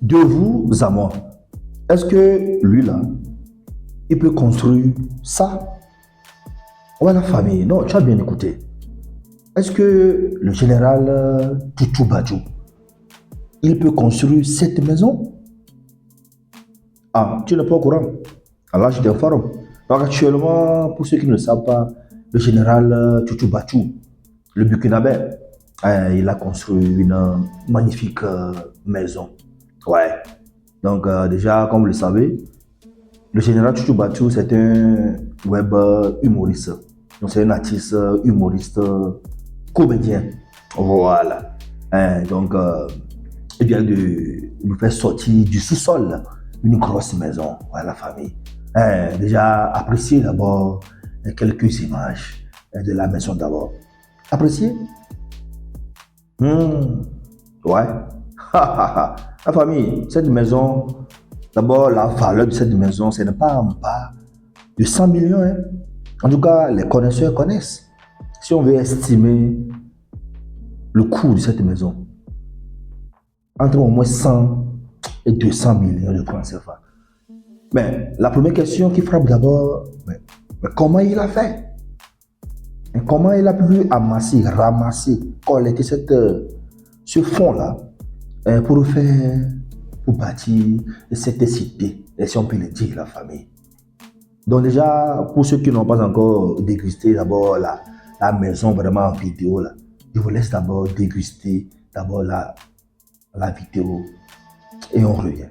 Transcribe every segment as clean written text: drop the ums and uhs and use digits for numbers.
De vous à moi, est-ce que lui là, il peut construire ça? Ouais, la famille, non, tu as bien écouté. Est-ce que le général Tutu Badjo, il peut construire cette maison? Ah, tu n'es pas au courant. Alors je t'informe. Donc actuellement, pour ceux qui ne le savent pas, le général Tutu Badjo, le Burkinabé, il a construit une magnifique maison. Ouais. Donc déjà, comme vous le savez, le général Tutu Badjo, c'est un web humoriste. Donc c'est un artiste humoriste comédien. Voilà. Donc, il vient de nous faire sortir du sous-sol une grosse maison. Voilà, la famille. Déjà, appréciez d'abord quelques images de la maison d'abord. Appréciez. Ouais. La famille, cette maison, d'abord, la valeur de cette maison, ce n'est pas en bas de 100 millions. Hein. En tout cas, les connaisseurs connaissent. Si on veut estimer le coût de cette maison, entre au moins 100 et 200 millions de francs CFA. Mais la première question qui frappe d'abord, mais comment il a fait? Et comment il a pu amasser, ramasser, collecter ce fonds-là pour bâtir cette cité, et si on peut le dire, la famille. Donc déjà, pour ceux qui n'ont pas encore dégusté d'abord la maison vraiment en vidéo, là, je vous laisse d'abord déguster d'abord la vidéo et on revient.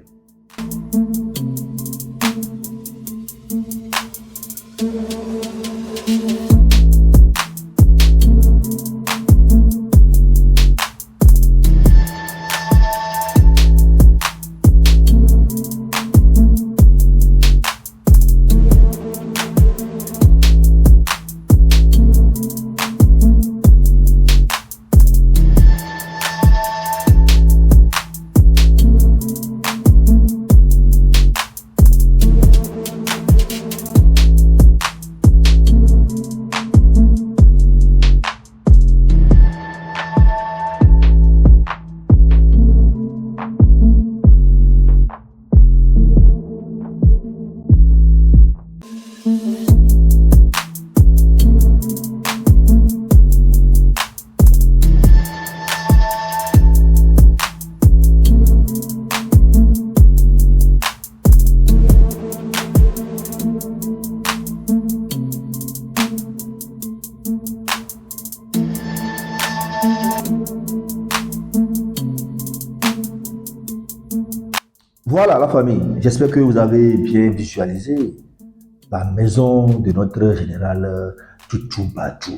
Voilà la famille, j'espère que vous avez bien visualisé la maison de notre général Tutu Badjo.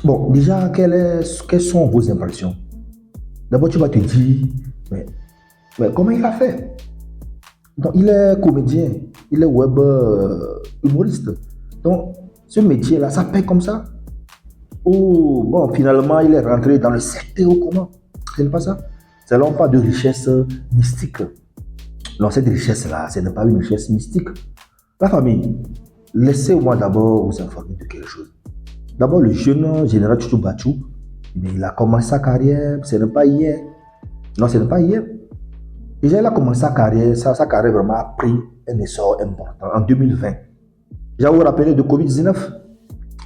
Bon, déjà, quelles sont vos impressions? D'abord, tu vas te dire, mais comment il a fait? Donc, il est comédien, il est web humoriste. Donc, ce métier-là, ça paye comme ça? Ou, bon, finalement, il est rentré dans le secteur ou comment? Ce n'est pas ça? C'est là on parle de richesse mystique. Non, cette richesse-là, ce n'est pas une richesse mystique. La famille, laissez-moi d'abord vous informer de quelque chose. D'abord, le jeune général Tutu Badjo, il a commencé sa carrière, ce n'est pas hier. Non, ce n'est pas hier. Déjà, il a commencé sa carrière vraiment a pris un essor important en 2020. Déjà, vous vous rappelez de Covid-19?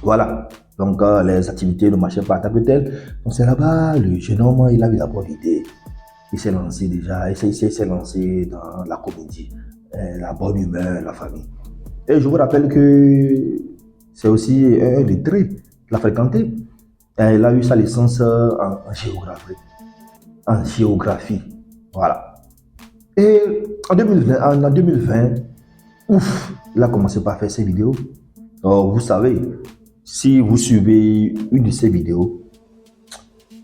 Voilà. Donc, les activités ne marchaient pas en tant que telles. Donc, c'est là-bas, le jeune homme, il avait d'abord l'idée. Il s'est lancé déjà, il s'est lancé dans la comédie, la bonne humeur, la famille. Et je vous rappelle que c'est aussi un des traits qu'il a fréquenté. Il a eu sa licence en géographie. En géographie. Voilà. Et en 2020, ouf, il a commencé par faire ses vidéos. Alors, vous savez, si vous suivez une de ces vidéos,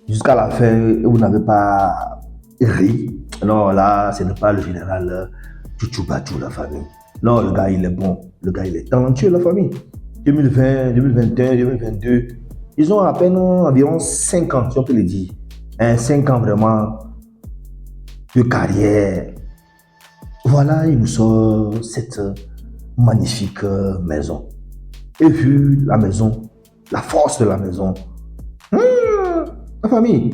jusqu'à la fin, vous n'avez pas ri. Non, là, ce n'est pas le général Tutu Badjo, la famille. Non, le gars, il est bon. Le gars, il est talentueux, la famille. 2020, 2021, 2022, ils ont à peine environ 5 ans, si on peut le dire. 5 ans vraiment de carrière. Voilà, il nous sort cette magnifique maison. Et vu la maison, la force de la maison, la famille,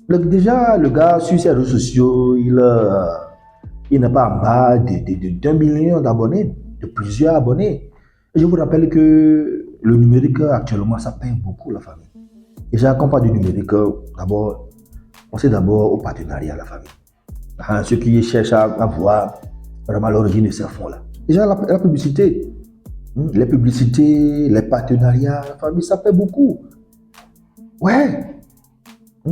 Déjà, le gars, sur ses réseaux sociaux, il n'est pas en bas d'un million d'abonnés, de plusieurs abonnés. Et je vous rappelle que le numérique, actuellement, ça paye beaucoup la famille. Déjà, quand on parle du numérique, d'abord, on sait d'abord au partenariat, la famille. Ceux qui cherchent à voir vraiment l'origine de ces fonds-là. Déjà, la publicité, les publicités, les partenariats, la famille, ça paie beaucoup. Ouais,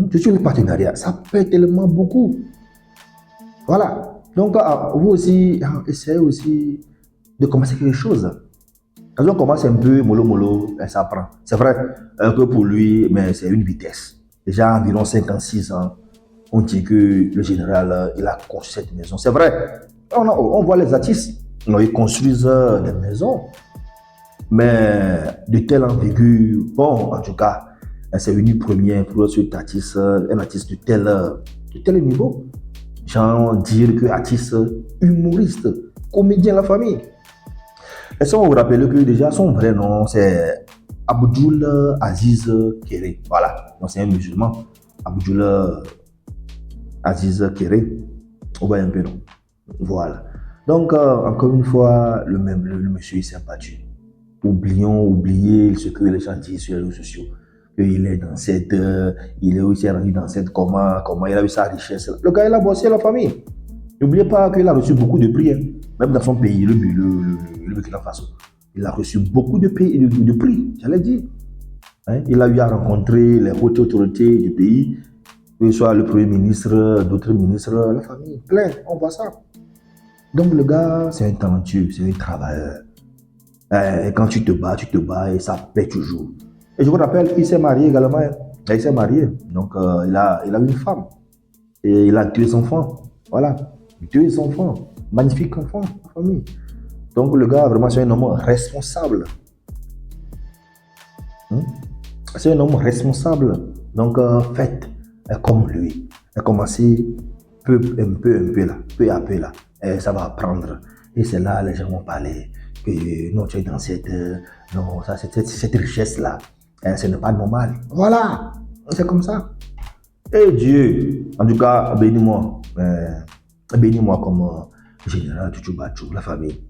je suis le partenariat, ça paie tellement beaucoup. Voilà. Donc, vous aussi, essayez aussi de commencer quelque chose. Quand on commence un peu mollo mollo, ça prend. C'est vrai que pour lui, mais c'est une vitesse. Déjà environ 56 ans, on dit que le général, il a construit cette maison. C'est vrai. On voit les artistes, ils construisent des maisons, mais de telle envergure, bon, en tout cas, c'est une première pour cet artiste, un artiste de tel niveau. Genre dire que artiste, humoriste, comédien, la famille. Laissons vous rappeler que déjà son vrai nom c'est Abdul Aziz Kéré. Voilà, donc c'est un musulman. Abdul Aziz Kéré. On voit un peu non. Voilà. Donc encore une fois, le monsieur s'est battu. Oubliez ce que les gens disent sur les réseaux sociaux. Il est dans cette, il est aussi rendu dans cette, comment il a eu sa richesse. Le gars, il a bossé la famille. N'oubliez pas qu'il a reçu beaucoup de prix, hein. Même dans son pays, le Burkina Faso. Il a reçu beaucoup de prix, j'allais dire. Hein? Il a eu à rencontrer les hautes autorités du pays, que ce soit le Premier ministre, d'autres ministres, la famille. Plein, on voit ça. Donc le gars, c'est un talentueux, c'est un travailleur. Et quand tu te bats et ça paie toujours. Et je vous rappelle qu'il s'est marié également. Hein. Il s'est marié, donc il a une femme. Et il a 2 enfants. Voilà, 2 enfants. Magnifiques enfants, famille. Donc le gars, vraiment, c'est un homme responsable. C'est un homme responsable. Donc faites comme lui. Et commencez un peu là, peu à peu là. Et ça va apprendre. Et c'est là les gens vont parler que non, tu es dans non, ça, cette richesse-là. Ce n'est pas normal. Voilà, c'est comme ça. Et Dieu, en tout cas, bénis-moi. Bénis-moi comme général Tutubatou, la famille.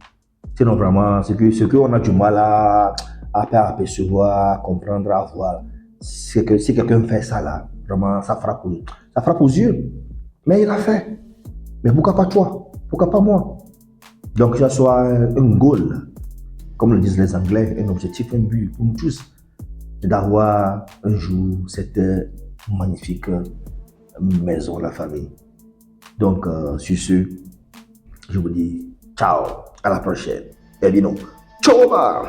Sinon, vraiment, ce qu'on a du mal à apercevoir, à comprendre, à voir, c'est que si quelqu'un fait ça là, vraiment, ça frappe aux yeux. Mais il a fait. Mais pourquoi pas toi? Pourquoi pas moi? Donc, que ce soit un goal, comme le disent les Anglais, un objectif, un but pour nous tous, d'avoir un jour cette magnifique maison, la famille. Donc, sur ce, je vous dis ciao, à la prochaine. Et dis non, ciao!